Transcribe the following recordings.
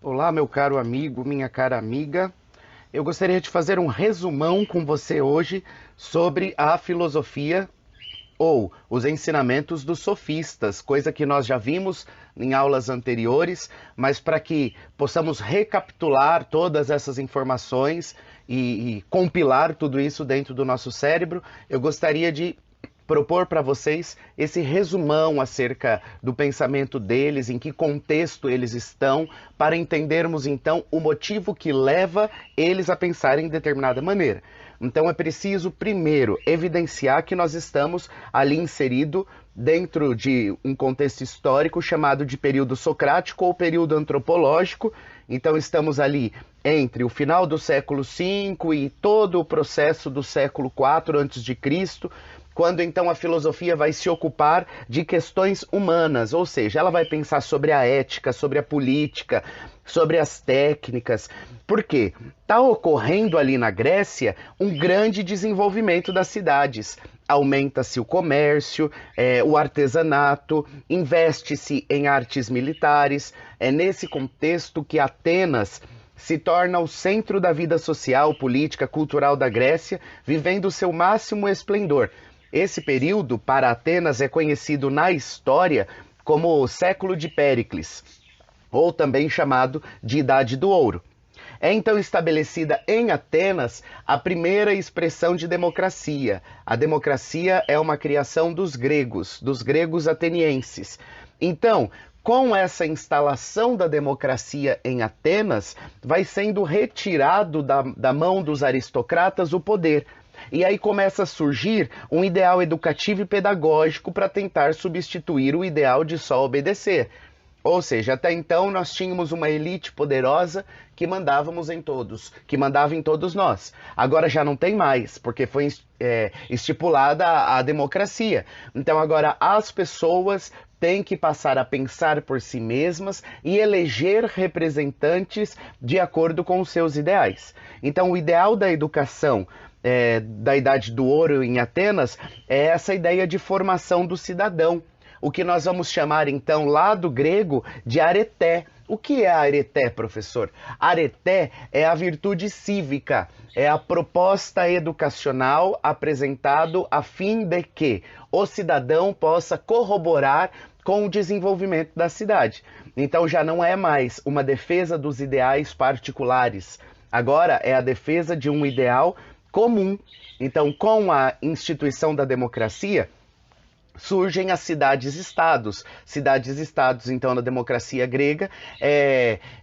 Olá, meu caro amigo, minha cara amiga. Eu gostaria de fazer um resumão com você hoje sobre a filosofia ou os ensinamentos dos sofistas, coisa que nós já vimos em aulas anteriores, mas para que possamos recapitular todas essas informações e compilar tudo isso dentro do nosso cérebro, eu gostaria de propor para vocês esse resumão acerca do pensamento deles, em que contexto eles estão, para entendermos então o motivo que leva eles a pensarem de determinada maneira. Então é preciso primeiro evidenciar que nós estamos ali inserido dentro de um contexto histórico chamado de período socrático ou período antropológico. Então estamos ali entre o final do século V e todo o processo do século IV a.C., quando então a filosofia vai se ocupar de questões humanas, ou seja, ela vai pensar sobre a ética, sobre a política, sobre as técnicas. Por quê? Está ocorrendo ali na Grécia um grande desenvolvimento das cidades. Aumenta-se o comércio, o artesanato, investe-se em artes militares. É nesse contexto que Atenas se torna o centro da vida social, política, cultural da Grécia, vivendo o seu máximo esplendor. Esse período, para Atenas, é conhecido na história como o século de Péricles, ou também chamado de Idade do Ouro. É então estabelecida em Atenas a primeira expressão de democracia. A democracia é uma criação dos gregos atenienses. Então, com essa instalação da democracia em Atenas, vai sendo retirado da mão dos aristocratas o poder. E aí começa a surgir um ideal educativo e pedagógico para tentar substituir o ideal de só obedecer. Ou seja, até então nós tínhamos uma elite poderosa que mandávamos em todos, que mandava em todos nós. Agora já não tem mais, porque foi estipulada a democracia. Então agora as pessoas têm que passar a pensar por si mesmas e eleger representantes de acordo com os seus ideais. Então o ideal da educação da Idade do Ouro em Atenas é essa ideia de formação do cidadão. O que nós vamos chamar, então, lá do grego, de areté. O que é a areté, professor? Areté é a virtude cívica, é a proposta educacional apresentado a fim de que o cidadão possa corroborar com o desenvolvimento da cidade. Então já não é mais uma defesa dos ideais particulares, agora é a defesa de um ideal comum. Então, com a instituição da democracia, surgem as cidades-estados. Cidades-estados, então, na democracia grega,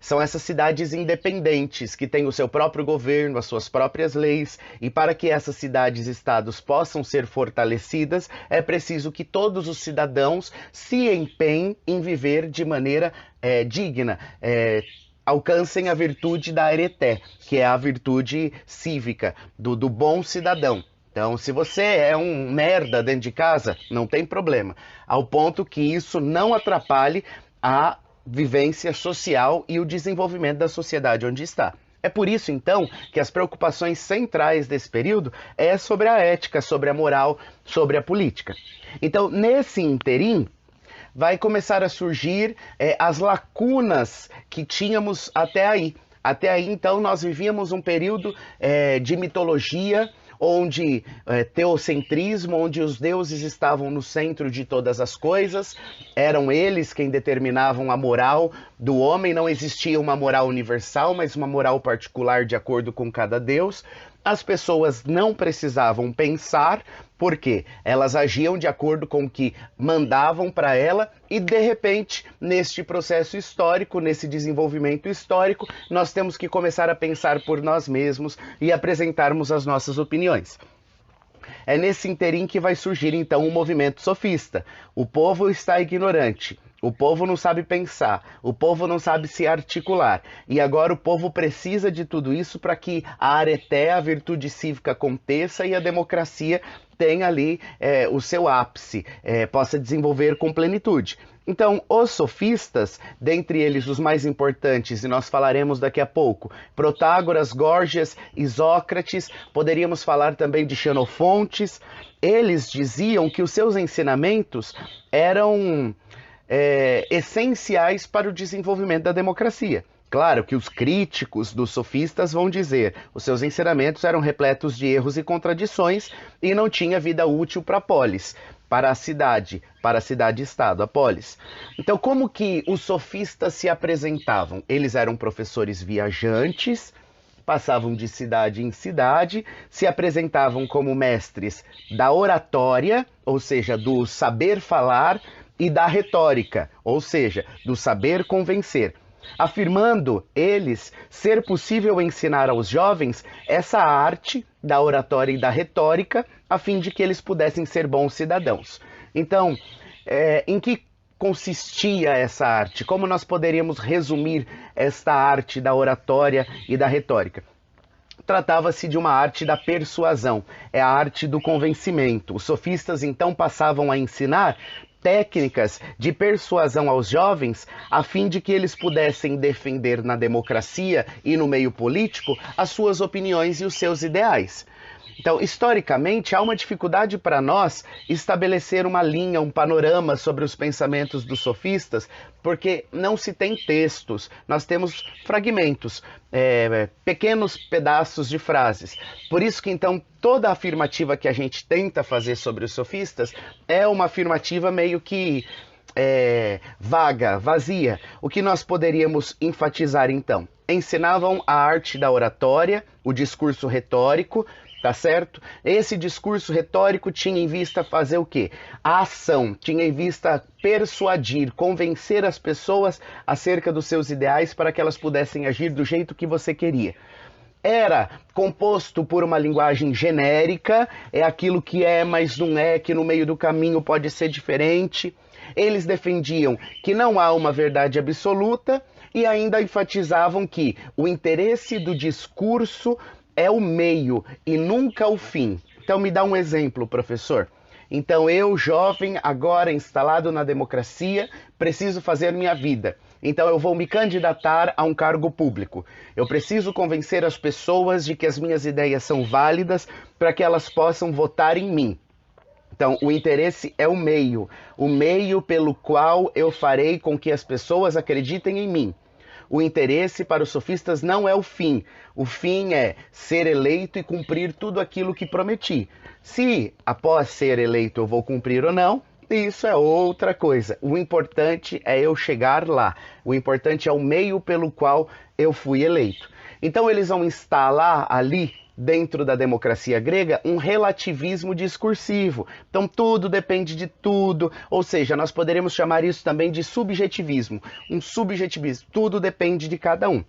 são essas cidades independentes, que têm o seu próprio governo, as suas próprias leis, e para que essas cidades-estados possam ser fortalecidas, é preciso que todos os cidadãos se empenhem em viver de maneira digna, alcancem a virtude da areté, que é a virtude cívica, do bom cidadão. Então, se você é um merda dentro de casa, não tem problema, ao ponto que isso não atrapalhe a vivência social e o desenvolvimento da sociedade onde está. É por isso, então, que as preocupações centrais desse período é sobre a ética, sobre a moral, sobre a política. Então, nesse interim, vai começar a surgir as lacunas que tínhamos até aí. Até aí, então, nós vivíamos um período de mitologia, onde teocentrismo, onde os deuses estavam no centro de todas as coisas, eram eles quem determinavam a moral do homem, não existia uma moral universal, mas uma moral particular de acordo com cada deus. As pessoas não precisavam pensar, porque elas agiam de acordo com o que mandavam para ela e, de repente, neste processo histórico, nesse desenvolvimento histórico, nós temos que começar a pensar por nós mesmos e apresentarmos as nossas opiniões. É nesse interim que vai surgir, então, o movimento sofista. O povo está ignorante. O povo não sabe pensar, o povo não sabe se articular. E agora o povo precisa de tudo isso para que a areté, a virtude cívica, aconteça e a democracia tenha ali o seu ápice, possa desenvolver com plenitude. Então, os sofistas, dentre eles os mais importantes, e nós falaremos daqui a pouco, Protágoras, Górgias, Isócrates, poderíamos falar também de Xenofontes, eles diziam que os seus ensinamentos eram essenciais para o desenvolvimento da democracia. Claro que os críticos dos sofistas vão dizer os seus ensinamentos eram repletos de erros e contradições e não tinha vida útil para a polis, para a cidade-estado, a polis. Então, como que os sofistas se apresentavam? Eles eram professores viajantes, passavam de cidade em cidade, se apresentavam como mestres da oratória, ou seja, do saber falar, e da retórica, ou seja, do saber convencer, afirmando eles ser possível ensinar aos jovens essa arte da oratória e da retórica, a fim de que eles pudessem ser bons cidadãos. Então, em que consistia essa arte? Como nós poderíamos resumir esta arte da oratória e da retórica? Tratava-se de uma arte da persuasão, é a arte do convencimento. Os sofistas então passavam a ensinar técnicas de persuasão aos jovens, a fim de que eles pudessem defender na democracia e no meio político as suas opiniões e os seus ideais. Então, historicamente, há uma dificuldade para nós estabelecer uma linha, um panorama sobre os pensamentos dos sofistas, porque não se tem textos, nós temos fragmentos, pequenos pedaços de frases. Por isso que, então, toda a afirmativa que a gente tenta fazer sobre os sofistas é uma afirmativa meio que vaga, vazia. O que nós poderíamos enfatizar, então? Ensinavam a arte da oratória, o discurso retórico, tá certo? Esse discurso retórico tinha em vista fazer o quê? A ação, tinha em vista persuadir, convencer as pessoas acerca dos seus ideais para que elas pudessem agir do jeito que você queria. Era composto por uma linguagem genérica, é aquilo que é, mas não é, que no meio do caminho pode ser diferente. Eles defendiam que não há uma verdade absoluta e ainda enfatizavam que o interesse do discurso é o meio e nunca o fim. Então me dá um exemplo, professor. Então eu, jovem, agora instalado na democracia, preciso fazer minha vida. Então eu vou me candidatar a um cargo público. Eu preciso convencer as pessoas de que as minhas ideias são válidas para que elas possam votar em mim. Então, o interesse é o meio pelo qual eu farei com que as pessoas acreditem em mim. O interesse para os sofistas não é o fim. O fim é ser eleito e cumprir tudo aquilo que prometi. Se, após ser eleito, eu vou cumprir ou não, isso é outra coisa. O importante é eu chegar lá. O importante é o meio pelo qual eu fui eleito. Então, eles vão instalar ali, dentro da democracia grega, um relativismo discursivo. Então tudo depende de tudo, ou seja, nós poderíamos chamar isso também de subjetivismo. Um subjetivismo, tudo depende de cada um.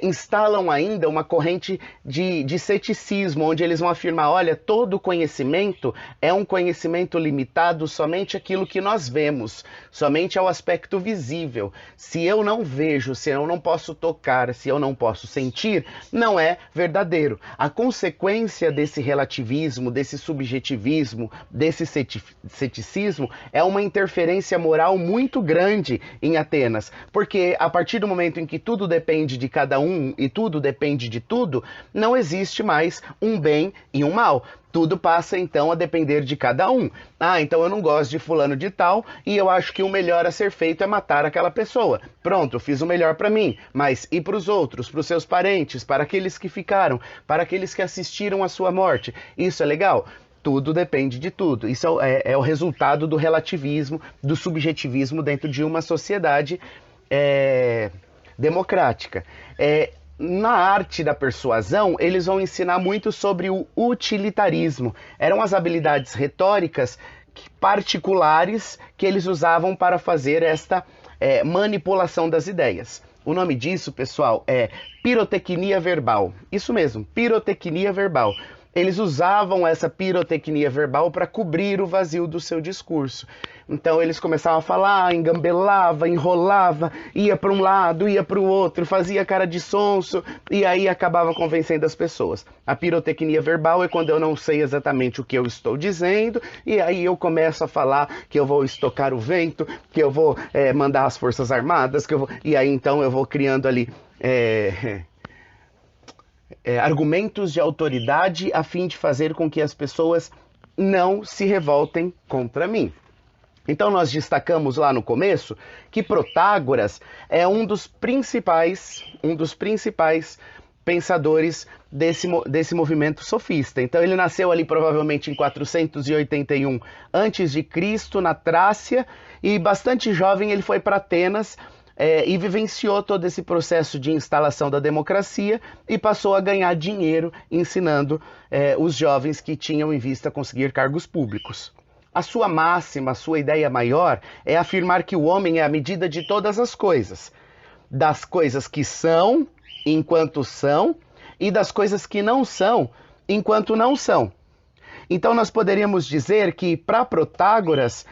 Instalam ainda uma corrente de ceticismo, onde eles vão afirmar, olha, todo conhecimento é um conhecimento limitado somente àquilo que nós vemos, somente ao aspecto visível. Se eu não vejo, se eu não posso tocar, se eu não posso sentir, não é verdadeiro. A consequência desse relativismo, desse subjetivismo, desse ceticismo, é uma interferência moral muito grande em Atenas, porque a partir do momento em que tudo depende de cada um e tudo depende de tudo, não existe mais um bem e um mal. Tudo passa então a depender de cada um. Ah, então eu não gosto de fulano de tal e eu acho que o melhor a ser feito é matar aquela pessoa. Pronto, eu fiz o melhor para mim, mas e para os outros, para os seus parentes, para aqueles que ficaram, para aqueles que assistiram à sua morte? Isso é legal? Tudo depende de tudo. Isso é o resultado do relativismo, do subjetivismo dentro de uma sociedade democrática. Na arte da persuasão, eles vão ensinar muito sobre o utilitarismo. Eram as habilidades retóricas particulares que eles usavam para fazer esta manipulação das ideias. O nome disso, pessoal, é pirotecnia verbal. Isso mesmo, pirotecnia verbal. Eles usavam essa pirotecnia verbal para cobrir o vazio do seu discurso. Então eles começavam a falar, engambelava, enrolava, ia para um lado, ia para o outro, fazia cara de sonso e aí acabava convencendo as pessoas. A pirotecnia verbal é quando eu não sei exatamente o que eu estou dizendo e aí eu começo a falar que eu vou estocar o vento, que eu vou mandar as forças armadas, e aí então eu vou criando ali argumentos de autoridade a fim de fazer com que as pessoas não se revoltem contra mim. Então nós destacamos lá no começo que Protágoras é um dos principais pensadores desse movimento sofista. Então ele nasceu ali provavelmente em 481 a.C. na Trácia, e bastante jovem ele foi para Atenas e vivenciou todo esse processo de instalação da democracia e passou a ganhar dinheiro ensinando os jovens que tinham em vista conseguir cargos públicos. A sua máxima, a sua ideia maior é afirmar que o homem é a medida de todas as coisas, das coisas que são, enquanto são, e das coisas que não são, enquanto não são. Então nós poderíamos dizer que para Protágoras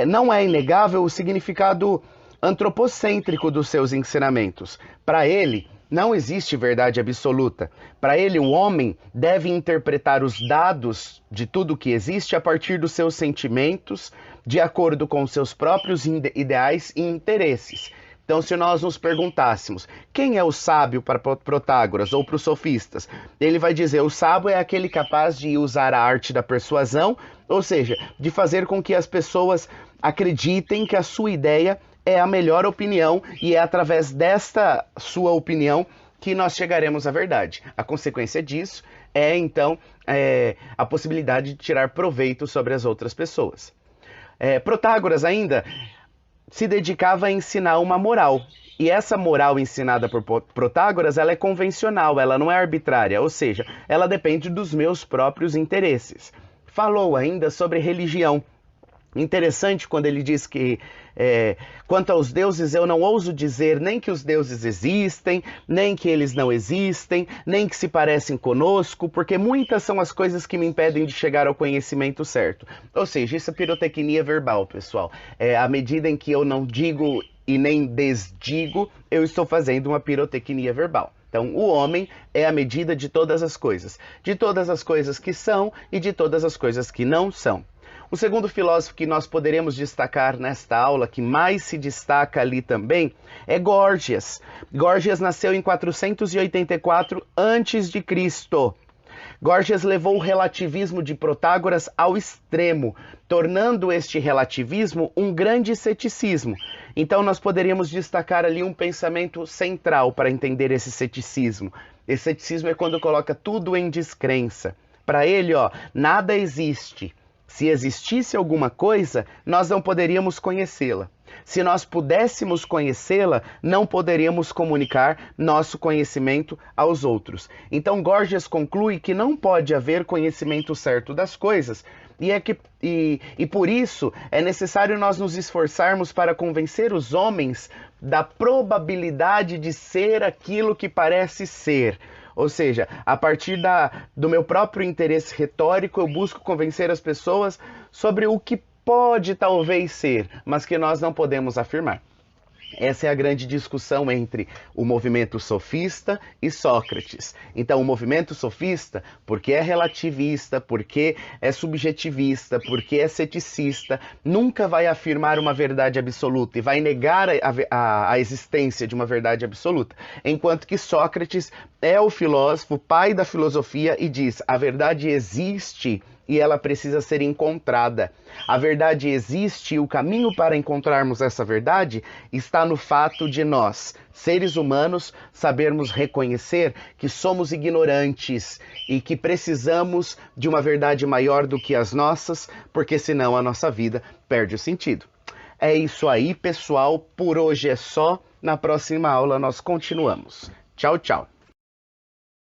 não é inegável o significado antropocêntrico dos seus ensinamentos. Para ele, não existe verdade absoluta. Para ele, o homem deve interpretar os dados de tudo que existe a partir dos seus sentimentos, de acordo com os seus próprios ideais e interesses. Então, se nós nos perguntássemos quem é o sábio para Protágoras ou para os sofistas, ele vai dizer: o sábio é aquele capaz de usar a arte da persuasão, ou seja, de fazer com que as pessoas acreditem que a sua ideia é a melhor opinião e é através desta sua opinião que nós chegaremos à verdade. A consequência disso é, então, a possibilidade de tirar proveito sobre as outras pessoas. Protágoras ainda se dedicava a ensinar uma moral. E essa moral ensinada por Protágoras, ela é convencional, ela não é arbitrária, ou seja, ela depende dos meus próprios interesses. Falou ainda sobre religião. Interessante quando ele diz que quanto aos deuses eu não ouso dizer nem que os deuses existem, nem que eles não existem, nem que se parecem conosco, porque muitas são as coisas que me impedem de chegar ao conhecimento certo. Ou seja, isso é pirotecnia verbal, pessoal. À medida em que eu não digo e nem desdigo, eu estou fazendo uma pirotecnia verbal. Então, o homem é a medida de todas as coisas que são e de todas as coisas que não são. O segundo filósofo que nós poderemos destacar nesta aula, que mais se destaca ali também, é Górgias. Górgias nasceu em 484 a.C. Górgias levou o relativismo de Protágoras ao extremo, tornando este relativismo um grande ceticismo. Então nós poderíamos destacar ali um pensamento central para entender esse ceticismo. Esse ceticismo é quando coloca tudo em descrença. Para ele, nada existe. Se existisse alguma coisa, nós não poderíamos conhecê-la. Se nós pudéssemos conhecê-la, não poderíamos comunicar nosso conhecimento aos outros. Então, Górgias conclui que não pode haver conhecimento certo das coisas, e por isso é necessário nós nos esforçarmos para convencer os homens da probabilidade de ser aquilo que parece ser. Ou seja, a partir do meu próprio interesse retórico, eu busco convencer as pessoas sobre o que pode talvez ser, mas que nós não podemos afirmar. Essa é a grande discussão entre o movimento sofista e Sócrates. Então, o movimento sofista, porque é relativista, porque é subjetivista, porque é ceticista, nunca vai afirmar uma verdade absoluta e vai negar a existência de uma verdade absoluta. Enquanto que Sócrates é o filósofo, pai da filosofia, e diz: a verdade existe e ela precisa ser encontrada. A verdade existe e o caminho para encontrarmos essa verdade está no fato de nós, seres humanos, sabermos reconhecer que somos ignorantes e que precisamos de uma verdade maior do que as nossas, porque senão a nossa vida perde o sentido. É isso aí, pessoal. Por hoje é só. Na próxima aula nós continuamos. Tchau, tchau.